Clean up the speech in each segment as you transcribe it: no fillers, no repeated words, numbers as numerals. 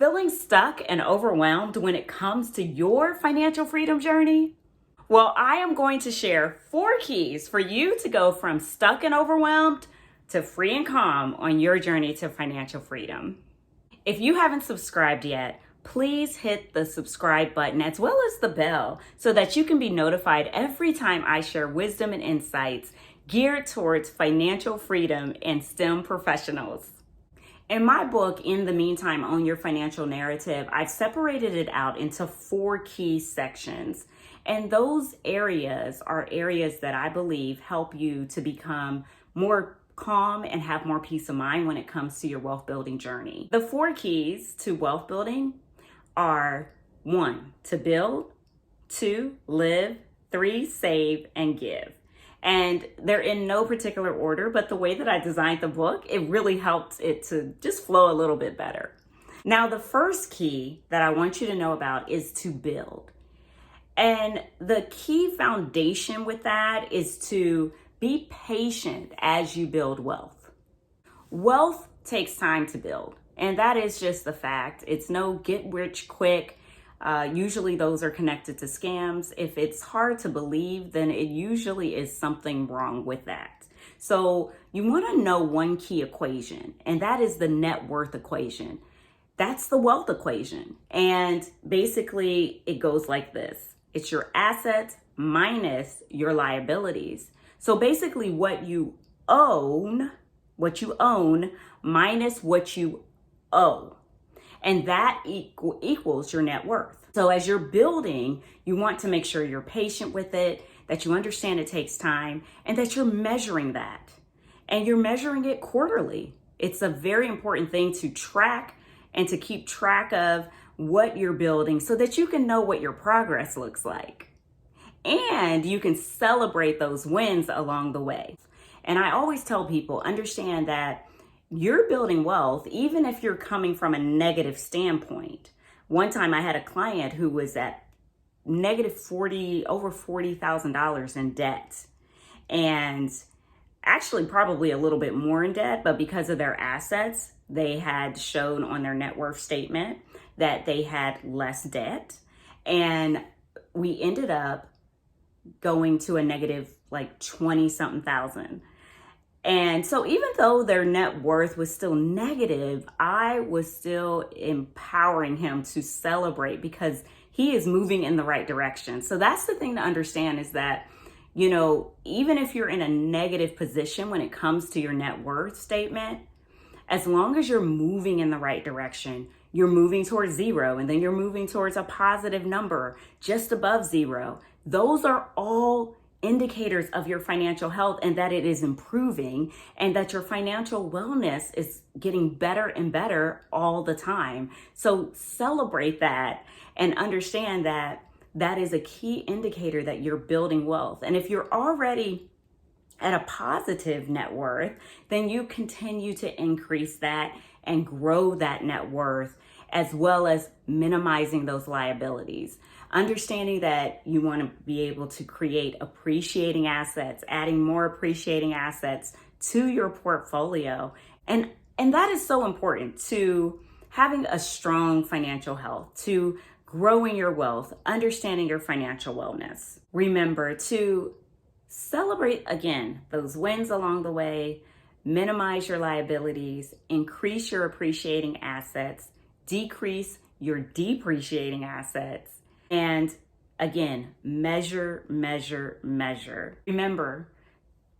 feeling stuck and overwhelmed when it comes to your financial freedom journey? Well, I am going to share 4 keys for you to go from stuck and overwhelmed to free and calm on your journey to financial freedom. If you haven't subscribed yet, please hit the subscribe button as well as the bell so that you can be notified every time I share wisdom and insights geared towards financial freedom and STEM professionals. In my book, In the Meantime, Own Your Financial Narrative, I've separated it out into 4 key sections. And those areas are areas that I believe help you to become more calm and have more peace of mind when it comes to your wealth building journey. The 4 keys to wealth building are 1, to build, 2, live, 3, save, and give. And they're in no particular order, but the way that I designed the book, it really helps it to just flow a little bit better. Now, the first key that I want you to know about is to build. And the key foundation with that is to be patient as you build wealth. Wealth takes time to build, and that is just the fact. It's no get rich quick. Usually those are connected to scams. If it's hard to believe, then it usually is something wrong with that. So you want to know one key equation, and that is the net worth equation. That's the wealth equation. And basically it goes like this. It's your assets minus your liabilities. So basically what you own minus what you owe. And that equals your net worth. So as you're building, you want to make sure you're patient with it, that you understand it takes time, and that you're measuring that. And you're measuring it quarterly. It's a very important thing to track and to keep track of what you're building so that you can know what your progress looks like. And you can celebrate those wins along the way. And I always tell people, understand that you're building wealth, even if you're coming from a negative standpoint. One time I had a client who was at over $40,000 in debt, and actually probably a little bit more in debt, but because of their assets, they had shown on their net worth statement that they had less debt. And we ended up going to a negative like 20 something thousand. And so even though their net worth was still negative, I was still empowering him to celebrate because he is moving in the right direction. So that's the thing to understand is that, even if you're in a negative position when it comes to your net worth statement, as long as you're moving in the right direction, you're moving towards 0, and then you're moving towards a positive number just above 0. Those are all indicators of your financial health and that it is improving and that your financial wellness is getting better and better all the time. So celebrate that and understand that that is a key indicator that you're building wealth. And if you're already at a positive net worth, then you continue to increase that and grow that net worth, as well as minimizing those liabilities. Understanding that you want to be able to create appreciating assets, adding more appreciating assets to your portfolio. And that is so important to having a strong financial health, to growing your wealth, understanding your financial wellness. Remember to celebrate, again, those wins along the way, minimize your liabilities, increase your appreciating assets, decrease your depreciating assets, and again, measure, measure, measure. Remember,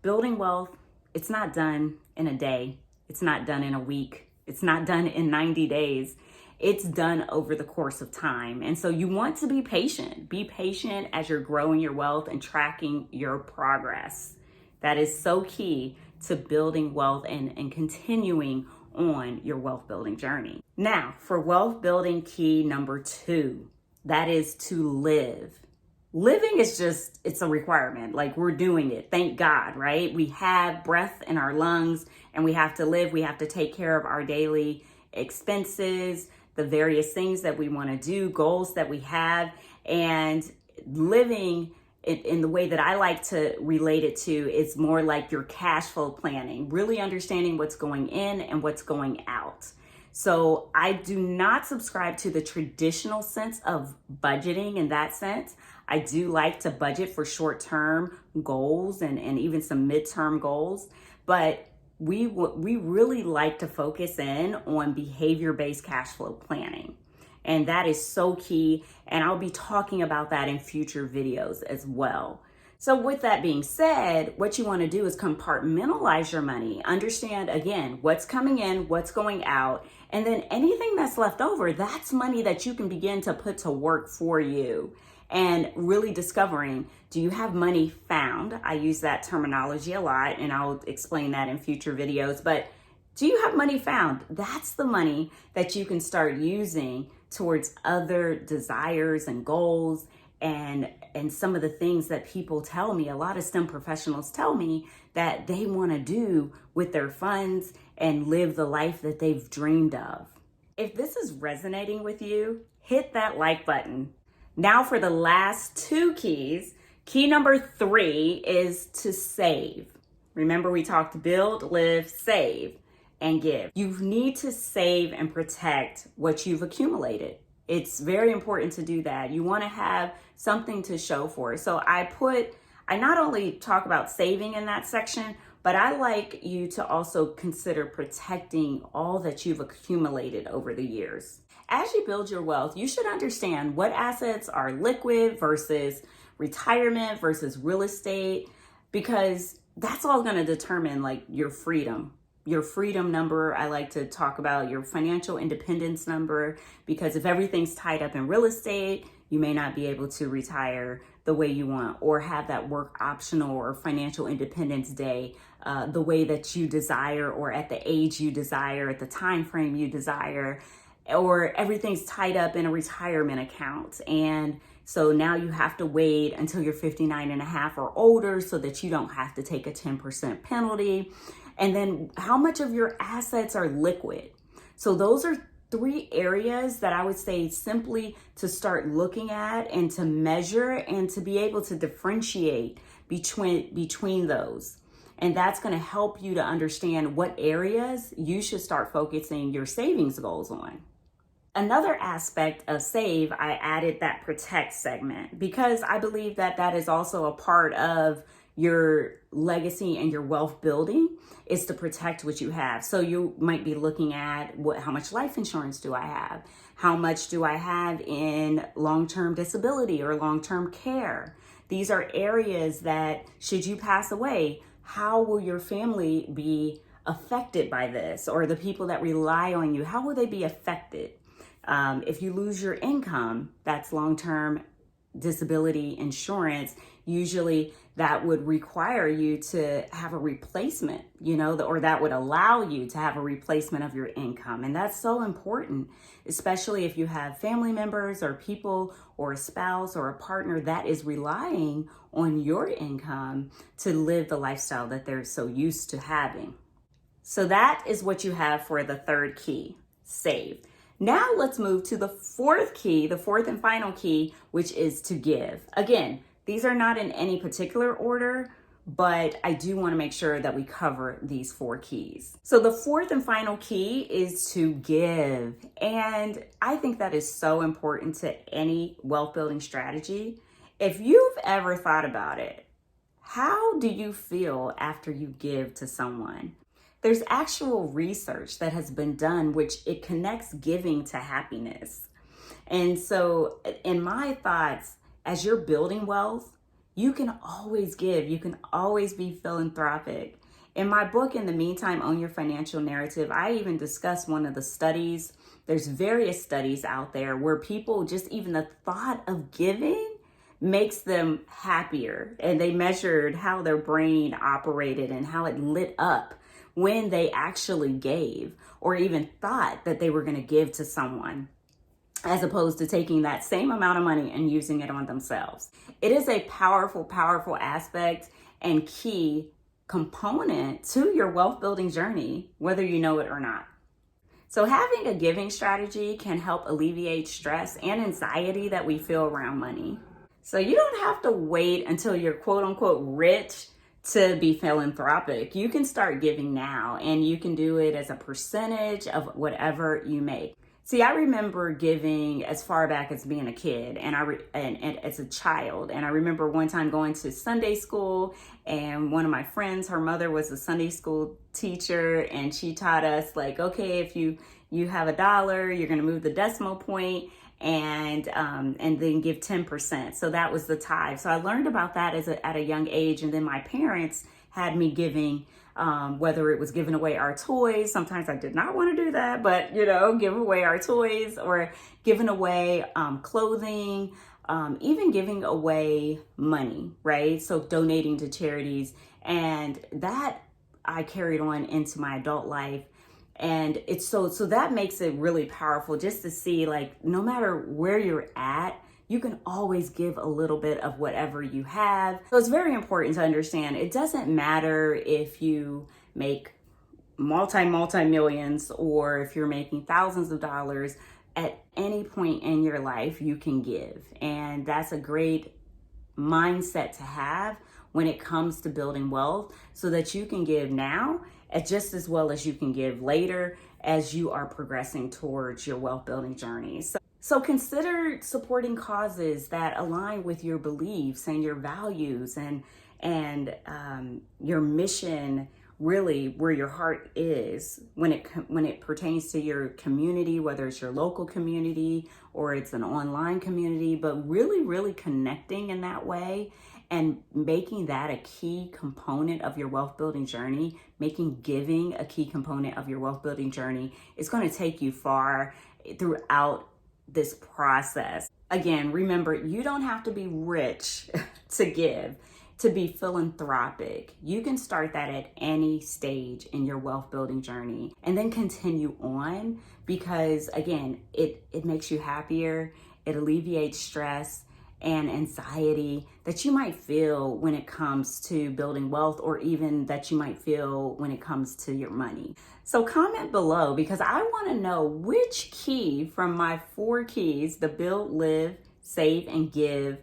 building wealth, it's not done in a day. It's not done in a week. It's not done in 90 days. It's done over the course of time. And so you want to be patient. Be patient as you're growing your wealth and tracking your progress. That is so key to building wealth and continuing on your wealth building journey. Now, for wealth building key number 2, that is to live. Living is it's a requirement. Like, we're doing it. Thank God, right? We have breath in our lungs and we have to live. We have to take care of our daily expenses, the various things that we want to do, goals that we have, and living in the way that I like to relate it to is more like your cash flow planning, really understanding what's going in and what's going out. So I do not subscribe to the traditional sense of budgeting in that sense. I do like to budget for short-term goals and even some midterm goals, but we really like to focus in on behavior-based cash flow planning. And that is so key. And I'll be talking about that in future videos as well. So with that being said, what you want to do is compartmentalize your money. Understand, again, what's coming in, what's going out, and then anything that's left over, that's money that you can begin to put to work for you. And really discovering, do you have money found? I use that terminology a lot, and I'll explain that in future videos. But do you have money found? That's the money that you can start using towards other desires and goals and some of the things that people tell me, a lot of STEM professionals tell me that they want to do with their funds and live the life that they've dreamed of. If this is resonating with you, hit that like button. Now for the last two keys. Key number 3 is to save. Remember, we talked build, live, save, and give. You need to save and protect what you've accumulated. It's very important to do that. You want to have something to show for it. So I not only talk about saving in that section, but I like you to also consider protecting all that you've accumulated over the years. As you build your wealth, you should understand what assets are liquid versus retirement versus real estate, because that's all going to determine like your freedom number. I like to talk about your financial independence number, because if everything's tied up in real estate, you may not be able to retire the way you want or have that work optional or financial independence day the way that you desire, or at the age you desire, at the time frame you desire, or everything's tied up in a retirement account. And so now you have to wait until you're 59 and a half or older so that you don't have to take a 10% penalty. And then how much of your assets are liquid? So those are 3 areas that I would say simply to start looking at and to measure and to be able to differentiate between those. And that's going to help you to understand what areas you should start focusing your savings goals on. Another aspect of save, I added that protect segment, because I believe that that is also a part of your legacy and your wealth building, is to protect what you have. So you might be looking at how much life insurance do I have? How much do I have in long-term disability or long-term care? These are areas that, should you pass away, how will your family be affected by this? Or the people that rely on you, how will they be affected? If you lose your income, that's long-term disability insurance. Usually that would require you to have a replacement, or that would allow you to have a replacement of your income. And that's so important, especially if you have family members or people or a spouse or a partner that is relying on your income to live the lifestyle that they're so used to having. So that is what you have for the 3rd key, save. Now let's move to the 4th key, the 4th and final key, which is to give. Again, these are not in any particular order, but I do want to make sure that we cover these 4 keys. So the 4th and final key is to give. And I think that is so important to any wealth building strategy. If you've ever thought about it, how do you feel after you give to someone? There's actual research that has been done, which it connects giving to happiness. And so in my thoughts, as you're building wealth, you can always give. You can always be philanthropic. In my book, In the Meantime, Own Your Financial Narrative, I even discuss one of the studies. There's various studies out there where people, just even the thought of giving makes them happier. And they measured how their brain operated and how it lit up when they actually gave, or even thought that they were going to give to someone, as opposed to taking that same amount of money and using it on themselves. It is a powerful, powerful aspect and key component to your wealth building journey, whether you know it or not. So having a giving strategy can help alleviate stress and anxiety that we feel around money. So you don't have to wait until you're quote unquote rich to be philanthropic. You can start giving now, and you can do it as a percentage of whatever you make. See, I remember giving as far back as being a kid and and as a child. And I remember one time going to Sunday school, and one of my friends, her mother was a Sunday school teacher, and she taught us like, okay, if you have $1, you're going to move the decimal point and then give 10%. So that was the tithe. So I learned about that at a young age, and then my parents had me giving. Whether it was giving away our toys, sometimes I did not want to do that, but give away our toys, or giving away clothing, even giving away money, right? So donating to charities, and that I carried on into my adult life. And it's so that makes it really powerful just to see, like, no matter where you're at, you can always give a little bit of whatever you have. So it's very important to understand it doesn't matter if you make multi-millions or if you're making thousands of dollars. At any point in your life, you can give. And that's a great mindset to have when it comes to building wealth, so that you can give now just as well as you can give later as you are progressing towards your wealth building journey. So consider supporting causes that align with your beliefs and your values and your mission, really where your heart is when it pertains to your community, whether it's your local community or it's an online community, but really connecting in that way and making that a key component of your wealth building journey, making giving a key component of your wealth building journey is going to take you far throughout this process. Again, remember, you don't have to be rich to give, to be philanthropic. You can start that at any stage in your wealth building journey and then continue on, because again, it makes you happier. It alleviates stress and anxiety that you might feel when it comes to building wealth, or even that you might feel when it comes to your money. So comment below, because I want to know which key from my 4 keys, the build, live, save, and give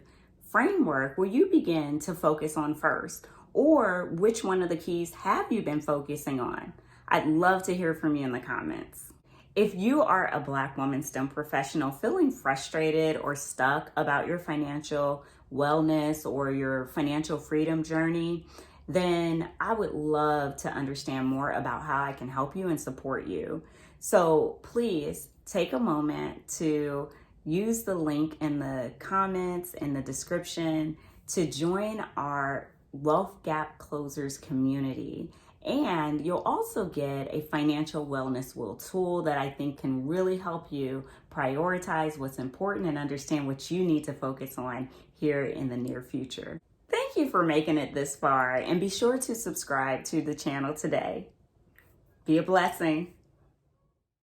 framework, will you begin to focus on first, or which one of the keys have you been focusing on? I'd love to hear from you in the comments. If you are a Black woman STEM professional feeling frustrated or stuck about your financial wellness or your financial freedom journey, then I would love to understand more about how I can help you and support you. So please take a moment to use the link in the comments, in the description, to join our Wealth Gap Closers community. And you'll also get a financial wellness wheel tool that I think can really help you prioritize what's important and understand what you need to focus on here in the near future. Thank you for making it this far, and be sure to subscribe to the channel today. Be a blessing.